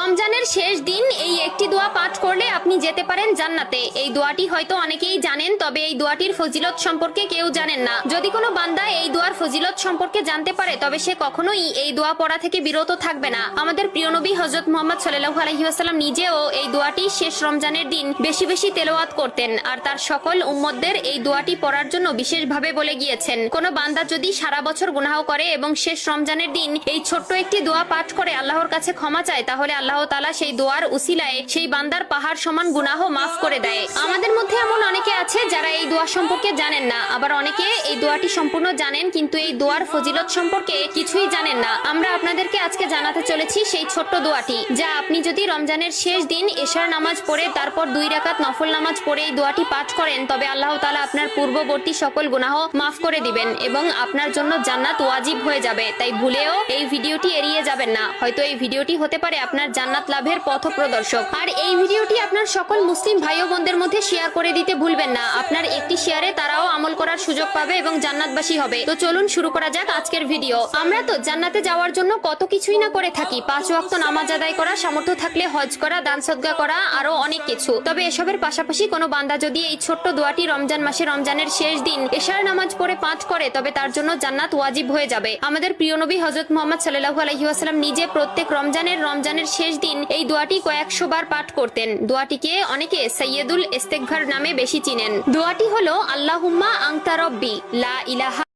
রমজানের শেষ দিন এই একটি দোয়া পাঠ করলে আপনি যেতে পারেন জান্নাতে। এই দোয়াটি হয়তো অনেকেই জানেন, তবে এই দোয়াটির ফজিলত সম্পর্কে কেউ জানেন না। যদি কোনো বান্দা এই দোয়ার ফজিলত সম্পর্কে জানতে পারে তবে সে কখনোই এই দোয়া পড়া থেকে বিরত থাকবে না। আমাদের প্রিয় নবী হযরত মুহাম্মদ সাল্লাল্লাহু আলাইহি ওয়াসাল্লাম নিজেও এই দোয়াটি শেষ রমজানের দিন বেশি বেশি তেলাওয়াত করতেন, আর তার সকল উম্মতদের এই দোয়াটি পড়ার জন্য বিশেষভাবে বলে গিয়েছেন। কোনো বান্দা যদি সারা বছর গুনাহ করে এবং শেষ রমজানের দিন এই ছোট্ট একটি দোয়া পাঠ করে আল্লাহর কাছে ক্ষমা চায়, তাহলে আল্লাহ তাআলা সেই দোয়ার উসিলায় সেই বান্দার পাহাড় সমান গুনাহ মাফ করে দেয়। আমাদের মধ্যে এমন অনেকে আছে যারা এই দোয়া সম্পর্কে জানেন না, আবার অনেকে এই দোয়াটি সম্পূর্ণ জানেন কিন্তু এই দোয়ার ফজিলত সম্পর্কে কিছুই জানেন না। আমরা আপনাদেরকে আজকে জানাতে চলেছি সেই ছোট্ট দোয়াটি, যা আপনি যদি রমজানের শেষ দিন এশার নামাজ পড়ে তারপর 2 রাকাত নফল নামাজ পড়ে এই দোয়াটি পাঠ করেন, তবে আল্লাহ তাআলা আপনার পূর্ববর্তী সকল গুনাহ মাফ করে দিবেন এবং আপনার জন্য জান্নাত ওয়াজিব হয়ে যাবে। তাই ভুলেও এই ভিডিওটি এড়িয়ে যাবেন না, হয়তো এই ভিডিওটি হতে পারে আপনার জান্নাত লাভের পথপ্রদর্শক। আর এই ভিডিওটি আপনার সকল মুসলিম ভাই ও বোনদের মধ্যে শেয়ার করে দিতে ভুলবেন না। আপনার একটি শেয়ারে তারাও আমল করার সুযোগ পাবে এবং জান্নাতবাসী হবে। তো চলুন শুরু করা যাক আজকের ভিডিও। আমরা তো জান্নাতে যাওয়ার জন্য কত কিছুই না করে থাকি, 5 ওয়াক্ত নামাজ আদায় করা, সামর্থ্য থাকলে হজ করা, দান সদকা করা, আরো অনেক কিছু। তবে এসবের পাশাপাশি কোনো বান্দা যদি এই ছোট্ট দোয়াটি রমজান মাসে রমজানের শেষ দিন এশার নামাজ পড়ে পাঠ করে তবে তার জন্য জান্নাত ওয়াজিব হয়ে যাবে। আমাদের প্রিয় নবী হযরত মুহাম্মদ সাল্লাল্লাহু আলাইহি ওয়াসাল্লাম নিজে প্রত্যেক রমজানের শেষ দিন এই দোয়াটি কয়েকশো বার পাঠ করতেন। দোয়াটিকে অনেকে সাইয়্যিদুল ইস্তিগফার নামে বেশি চিনেন। দোয়াটি হলো আল্লাহুম্মা আনতা রব্বি লা ইলাহা